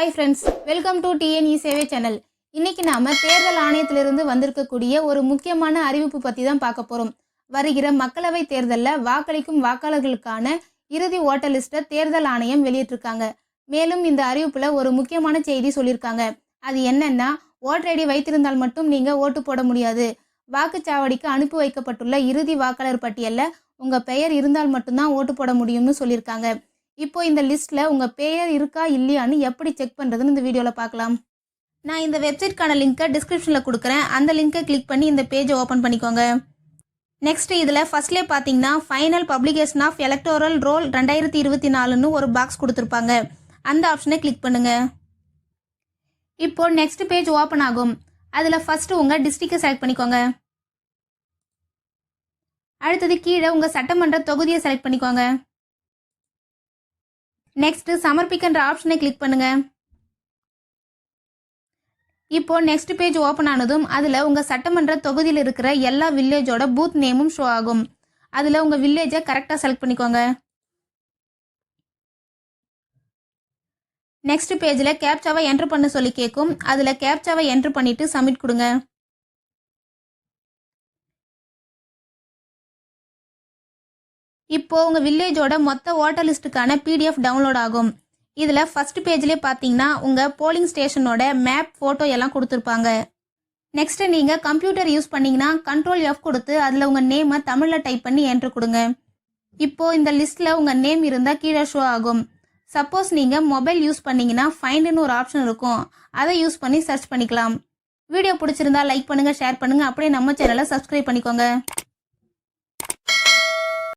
Hi friends, welcome to TNE சேவை channel. இன்னைக்கு நாம தேர்தல் ஆணையத்திலிருந்து வந்திருக்கக்கூடிய ஒரு முக்கியமான அறிவிப்பு பற்றி தான் பார்க்க போகிறோம். வருகிற மக்களவை தேர்தலில் வாக்களிக்கும் வாக்காளர்களுக்கான இறுதி ஓட்டர் லிஸ்ட்டை தேர்தல் ஆணையம் வெளியிட்டிருக்காங்க. மேலும் இந்த அறிவிப்பில் ஒரு முக்கியமான செய்தி சொல்லியிருக்காங்க. அது என்னன்னா, ஓட்டர் ஐடி வைத்திருந்தால் மட்டும் நீங்கள் ஓட்டு போட முடியாது. வாக்குச்சாவடிக்கு அனுப்பி வைக்கப்பட்டுள்ள இறுதி வாக்காளர் பட்டியலில் உங்கள் பெயர் இருந்தால் மட்டும்தான் ஓட்டு போட முடியும்னு சொல்லியிருக்காங்க. இப்போ இந்த லிஸ்ட்டில் உங்கள் பெயர் இருக்கா இல்லையான்னு எப்படி செக் பண்ணுறதுன்னு இந்த வீடியோவில் பார்க்கலாம். நான் இந்த வெப்சைட்கான லிங்க்கை டிஸ்கிரிப்ஷனில் கொடுக்குறேன். அந்த லிங்க்கை கிளிக் பண்ணி இந்த பேஜை ஓப்பன் பண்ணிக்கோங்க. நெக்ஸ்ட் இதில் ஃபர்ஸ்ட்லேயே பார்த்தீங்கன்னா final publication of electoral roll 2024ன்னு ஒரு பாக்ஸ் கொடுத்துருப்பாங்க. அந்த ஆப்ஷனை கிளிக் பண்ணுங்கள். இப்போ நெக்ஸ்ட் பேஜ் ஓப்பன் ஆகும். அதில் ஃபஸ்ட்டு உங்கள் டிஸ்ட்ரிக்டை செலக்ட் பண்ணிக்கோங்க. அடுத்தது கீழே உங்கள் சட்டமன்ற தொகுதியை செலக்ட் பண்ணிக்கோங்க. நெக்ஸ்ட் சமர்ப்பிக்கின்ற ஆப்ஷனை கிளிக் பண்ணுங்க. இப்போ நெக்ஸ்ட் பேஜ் ஓப்பன் ஆனதும் அதில் உங்கள் சட்டமன்ற தொகுதியில் இருக்கிற எல்லா வில்லேஜோட பூத் நேமும் ஷோ ஆகும். அதில் உங்கள் வில்லேஜை கரெக்டாக செலக்ட் பண்ணிக்கோங்க. நெக்ஸ்ட் பேஜில் கேப்சாவை என்ட்ரு பண்ண சொல்லி கேட்கும். அதில் கேப்சாவை என்ட்ரு பண்ணிட்டு சப்மிட் கொடுங்க. இப்போ உங்கள் வில்லேஜோட மொத்த ஓட்டர் லிஸ்ட்டுக்கான PDF டவுன்லோட் ஆகும். இதில் ஃபர்ஸ்ட் பேஜ்லேயே பார்த்தீங்கன்னா உங்கள் போலிங் ஸ்டேஷனோட மேப் ஃபோட்டோ எல்லாம் கொடுத்துருப்பாங்க. நெக்ஸ்ட்டு நீங்கள் கம்ப்யூட்டர் யூஸ் பண்ணிங்கன்னா Ctrl F கொடுத்து அதில் உங்கள் நேமை தமிழில் டைப் பண்ணி என்ட்ரு கொடுங்க. இப்போது இந்த லிஸ்ட்டில் உங்கள் நேம் இருந்தால் கீழே ஷோ ஆகும். சப்போஸ் நீங்கள் மொபைல் யூஸ் பண்ணிங்கன்னா ஃபைண்டுன்னு ஒரு ஆப்ஷன் இருக்கும். அதை யூஸ் பண்ணி சர்ச் பண்ணிக்கலாம். வீடியோ பிடிச்சிருந்தா லைக் பண்ணுங்கள், ஷேர் பண்ணுங்கள். அப்படியே நம்ம சேனலை சப்ஸ்கிரைப் பண்ணிக்கோங்க.